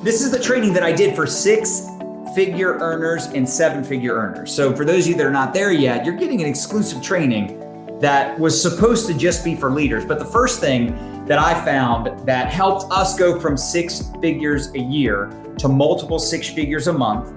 This is the training that I did for 6-figure earners and 7-figure earners. So for those of you that are not there yet, you're getting an exclusive training that was supposed to just be for leaders. But the first thing that I found that helped us go from 6 figures a year to multiple 6 figures a month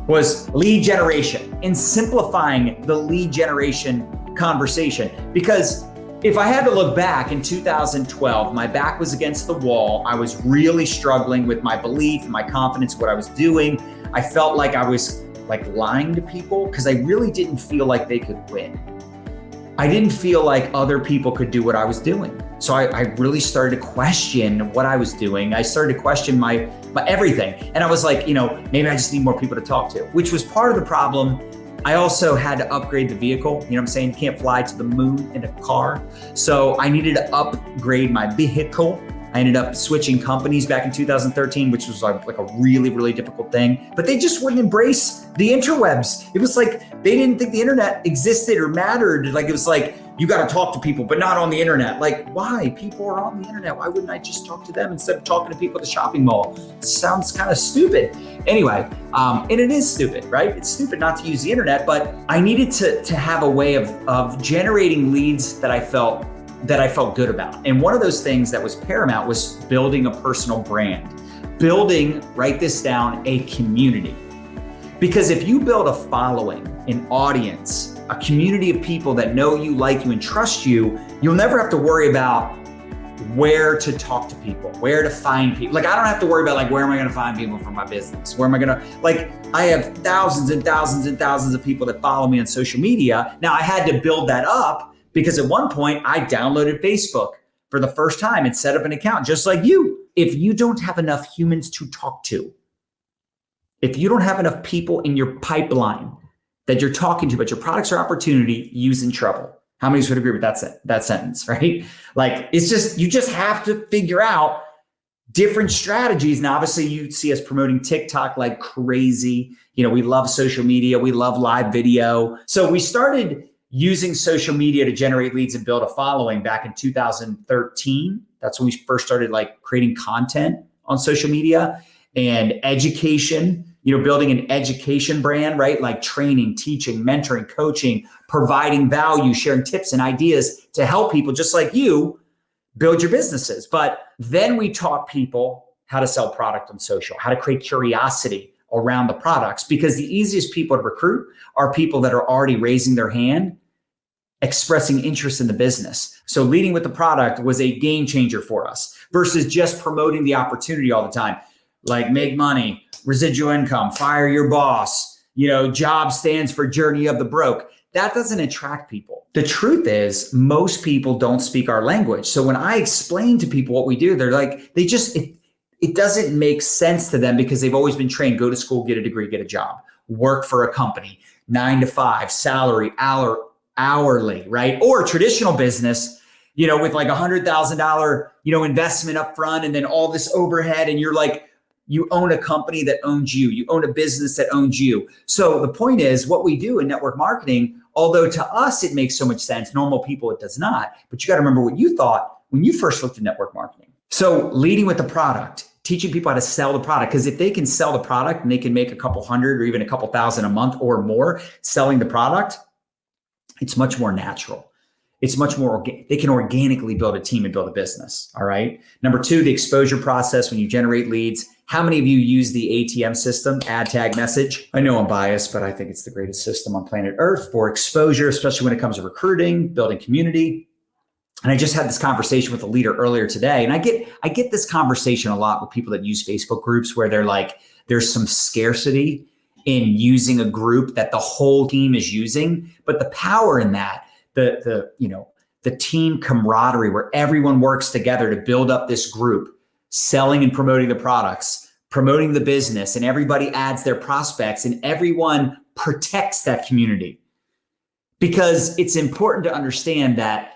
was lead generation and simplifying the lead generation conversation. Because if I had to look back in 2012, my back was against the wall. I was really struggling with my belief and my confidence, what I was doing. I felt like I was lying to people because I really didn't feel like they could win. I didn't feel like other people could do what I was doing. So I really started to question what I was doing. I started to question my everything. And I was like, maybe I just need more people to talk to, which was part of the problem. I also had to upgrade the vehicle. You know what I'm saying? You can't fly to the moon in a car. So I needed to upgrade my vehicle. I ended up switching companies back in 2013, which was like a really, really difficult thing. But they just wouldn't embrace the interwebs. It was like they didn't think the internet existed or mattered. It was like, you got to talk to people, but not on the internet. Why? People are on the internet. Why wouldn't I just talk to them instead of talking to people at the shopping mall? It sounds kind of stupid. Anyway, and it is stupid, right? It's stupid not to use the internet, but I needed to have a way of generating leads that I felt good about. And one of those things that was paramount was building a personal brand, building, write this down, a community. Because if you build a following, an audience, a community of people that know you, like you, and trust you, you'll never have to worry about where to talk to people, where to find people. I don't have to worry about where am I going to find people for my business? Where am I going to, I have thousands and thousands and thousands of people that follow me on social media. Now I had to build that up because at one point I downloaded Facebook for the first time and set up an account just like you. If you don't have enough humans to talk to, if you don't have enough people in your pipeline that you're talking to about your products or opportunity, you's in trouble. How many would agree with that sentence, right? It's just, you just have to figure out different strategies. Now, obviously you see us promoting TikTok like crazy. We love social media. We love live video. So we started using social media to generate leads and build a following back in 2013. That's when we first started creating content on social media and education, building an education brand, right? Training, teaching, mentoring, coaching, providing value, sharing tips and ideas to help people just like you build your businesses. But then we taught people how to sell product on social, how to create curiosity around the products, because the easiest people to recruit are people that are already raising their hand, expressing interest in the business. So leading with the product was a game changer for us versus just promoting the opportunity all the time. Make money, residual income, fire your boss, job stands for journey of the broke. That doesn't attract people. The truth is most people don't speak our language. So when I explain to people what we do, they're it doesn't make sense to them because they've always been trained, go to school, get a degree, get a job, work for a company, 9 to 5, salary, hourly, right? Or traditional business, with $100,000, investment up front and then all this overhead. And you're you own a company that owns you. You own a business that owns you. So the point is what we do in network marketing, although to us it makes so much sense, normal people it does not. But you got to remember what you thought when you first looked at network marketing. So leading with the product, teaching people how to sell the product. Because if they can sell the product and they can make a couple hundred or even a couple thousand a month or more selling the product, it's much more natural. It's much more, they can organically build a team and build a business. All right. Number 2, the exposure process when you generate leads. How many of you use the ATM system, add, tag, message? I know I'm biased, but I think it's the greatest system on planet Earth for exposure, especially when it comes to recruiting, building community. And I just had this conversation with a leader earlier today. And I get this conversation a lot with people that use Facebook groups where they're there's some scarcity in using a group that the whole team is using, but the power in that, the team camaraderie where everyone works together to build up this group, selling and promoting the products, promoting the business, and everybody adds their prospects and everyone protects that community. Because it's important to understand that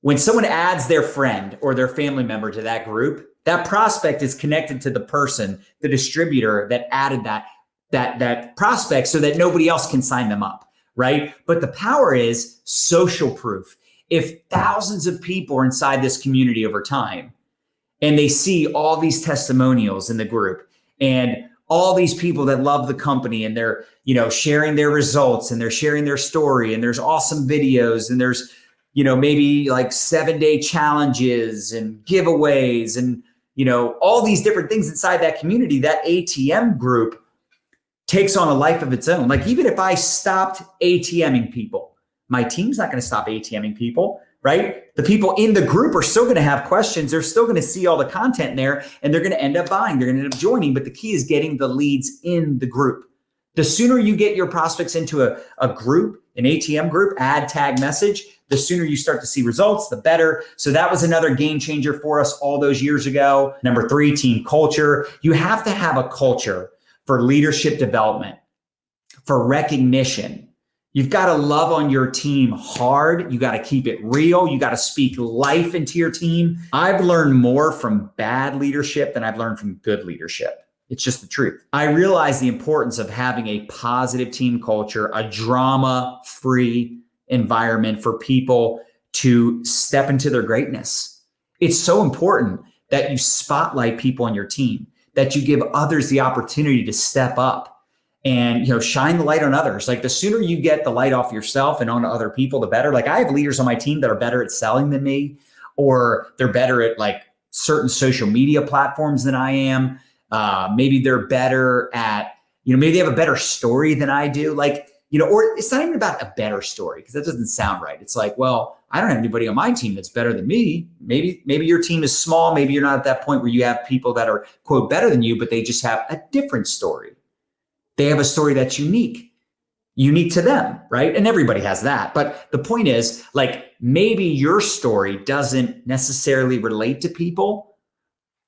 when someone adds their friend or their family member to that group, that prospect is connected to the person, the distributor that added that prospect so that nobody else can sign them up, right? But the power is social proof. If thousands of people are inside this community over time, and they see all these testimonials in the group and all these people that love the company, and they're, sharing their results, and they're sharing their story, and there's awesome videos, and there's, maybe like 7-day challenges and giveaways and, all these different things inside that community, that ATM group takes on a life of its own. Like, even if I stopped ATMing people, my team's not going to stop ATMing people, right? The people in the group are still going to have questions. They're still going to see all the content in there, and they're going to end up buying. They're going to end up joining. But the key is getting the leads in the group. The sooner you get your prospects into a group, an ATM group, add, tag, message, the sooner you start to see results, the better. So that was another game changer for us all those years ago. Number 3, team culture. You have to have a culture for leadership development, for recognition. You've got to love on your team hard. You got to keep it real. You got to speak life into your team. I've learned more from bad leadership than I've learned from good leadership. It's just the truth. I realize the importance of having a positive team culture, a drama-free environment for people to step into their greatness. It's so important that you spotlight people on your team, that you give others the opportunity to step up and, shine the light on others. Like, the sooner you get the light off yourself and onto other people, the better. Like, I have leaders on my team that are better at selling than me, or they're better at like certain social media platforms than I am. Maybe they're better at, maybe they have a better story than I do. Like, or it's not even about a better story, because that doesn't sound right. It's like, well, I don't have anybody on my team that's better than me. Maybe your team is small. Maybe you're not at that point where you have people that are, quote, better than you, but they just have a different story. They have a story that's unique to them, right? And everybody has that. But the point is, like, maybe your story doesn't necessarily relate to people,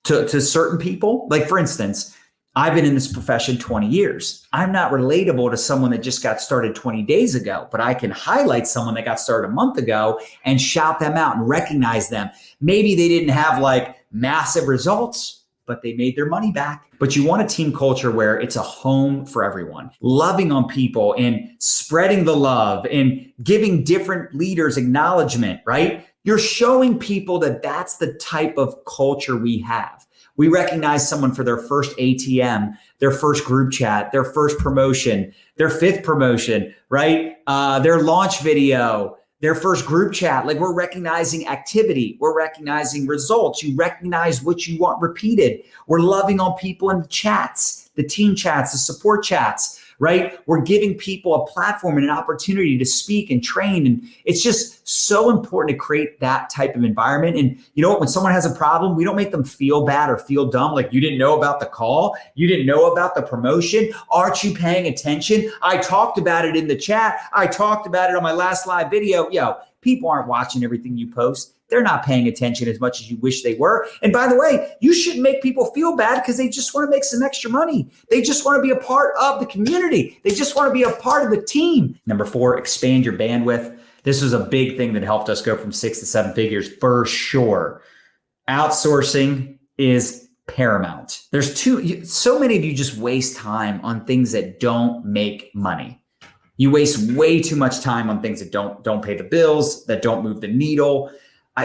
to certain people. Like, for instance, I've been in this profession 20 years. I'm not relatable to someone that just got started 20 days ago, but I can highlight someone that got started a month ago and shout them out and recognize them. Maybe they didn't have like massive results, but they made their money back. But you want a team culture where it's a home for everyone, loving on people and spreading the love and giving different leaders acknowledgement, right? You're showing people that that's the type of culture we have. We recognize someone for their first ATM, their first group chat, their first promotion, their 5th promotion, right? Their launch video, their first group chat. Like, we're recognizing activity. We're recognizing results. You recognize what you want repeated. We're loving on people in the chats, the team chats, the support chats, right? We're giving people a platform and an opportunity to speak and train. And it's just so important to create that type of environment. And you know what? When someone has a problem, we don't make them feel bad or feel dumb. Like, you didn't know about the call. You didn't know about the promotion. Aren't you paying attention? I talked about it in the chat. I talked about it on my last live video. People aren't watching everything you post. They're not paying attention as much as you wish they were. And by the way, you shouldn't make people feel bad because they just want to make some extra money. They just want to be a part of the community. They just want to be a part of the team. Number 4, expand your bandwidth. This was a big thing that helped us go from 6 to 7 figures for sure. Outsourcing is paramount. So many of you just waste time on things that don't make money. You waste way too much time on things that don't pay the bills, that don't move the needle.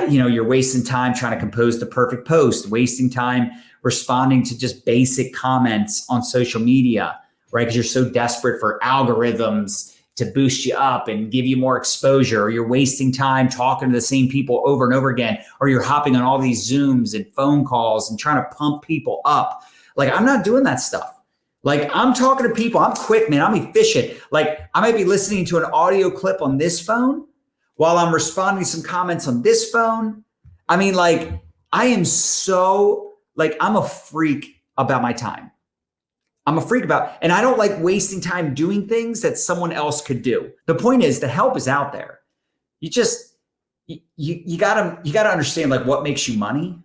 You're wasting time trying to compose the perfect post, wasting time responding to just basic comments on social media, right? Because you're so desperate for algorithms to boost you up and give you more exposure, or you're wasting time talking to the same people over and over again, or you're hopping on all these Zooms and phone calls and trying to pump people up. Like, I'm not doing that stuff. Like, I'm talking to people. I'm quick, man. I'm efficient. Like, I might be listening to an audio clip on this phone while I'm responding to some comments on this phone. I mean, like, I am so, like, I'm a freak about my time. And I don't like wasting time doing things that someone else could do. The point is, the help is out there. You gotta understand, like, what makes you money,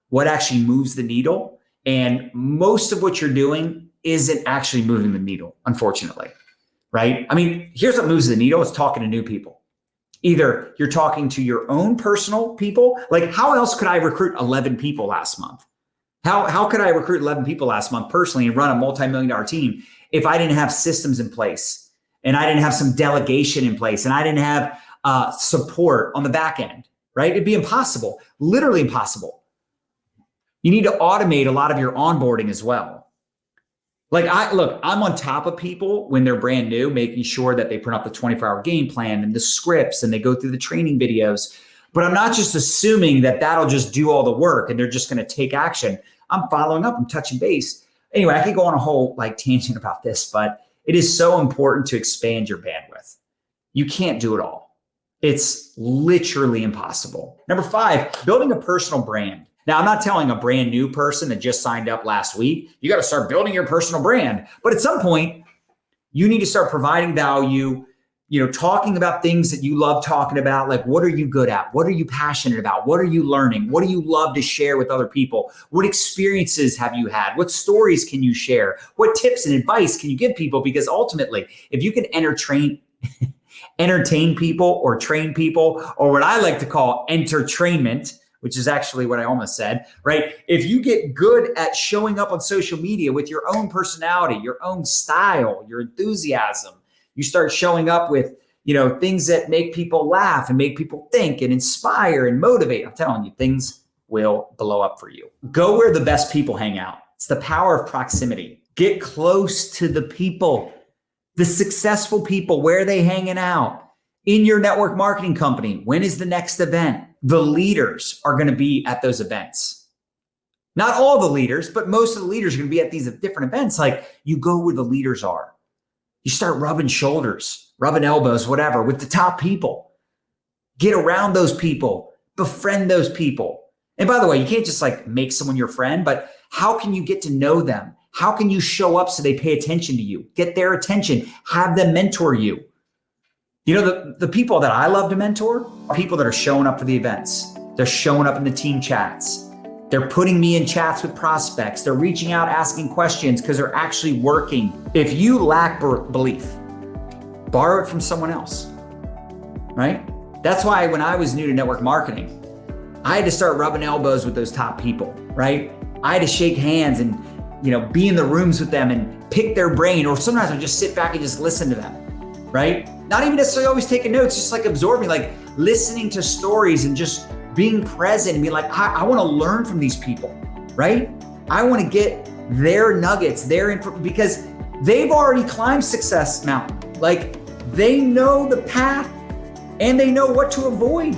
what actually moves the needle. And most of what you're doing isn't actually moving the needle, unfortunately, right? I mean, here's what moves the needle. It's talking to new people. Either you're talking to your own personal people. Like, how else could I recruit 11 people last month? How could I recruit 11 people last month personally and run a multi-million-dollar team if I didn't have systems in place, and I didn't have some delegation in place, and I didn't have support on the back end, right? It'd be impossible, literally impossible. You need to automate a lot of your onboarding as well. Like I'm on top of people when they're brand new, making sure that they print out the 24-hour game plan and the scripts and they go through the training videos. But I'm not just assuming that that'll just do all the work and they're just going to take action. I'm following up, I'm touching base. Anyway, I could go on a whole tangent about this, but it is so important to expand your bandwidth. You can't do it all. It's literally impossible. Number 5, building a personal brand. Now, I'm not telling a brand new person that just signed up last week, you got to start building your personal brand. But at some point, you need to start providing value, talking about things that you love talking about. Like, what are you good at? What are you passionate about? What are you learning? What do you love to share with other people? What experiences have you had? What stories can you share? What tips and advice can you give people? Because ultimately, if you can entertain people or train people, or what I like to call entertainment, which is actually what I almost said, right? If you get good at showing up on social media with your own personality, your own style, your enthusiasm, you start showing up with, things that make people laugh and make people think and inspire and motivate. I'm telling you, things will blow up for you. Go where the best people hang out. It's the power of proximity. Get close to the people, the successful people. Where are they hanging out? In your network marketing company, when is the next event? The leaders are going to be at those events. Not all the leaders, but most of the leaders are going to be at these different events. Like, you go where the leaders are. You start rubbing shoulders, rubbing elbows, whatever, with the top people. Get around those people, befriend those people. And by the way, you can't just make someone your friend, but how can you get to know them? How can you show up so they pay attention to you? Get their attention, have them mentor you. The people that I love to mentor are people that are showing up for the events. They're showing up in the team chats. They're putting me in chats with prospects. They're reaching out, asking questions because they're actually working. If you lack belief, borrow it from someone else, right? That's why when I was new to network marketing, I had to start rubbing elbows with those top people, right? I had to shake hands and, be in the rooms with them and pick their brain, or sometimes I just sit back and just listen to them, right? Not even necessarily always taking notes, just absorbing, listening to stories and just being present and being I want to learn from these people, right? I want to get their nuggets, their info, because they've already climbed Success Mountain. They know the path and they know what to avoid.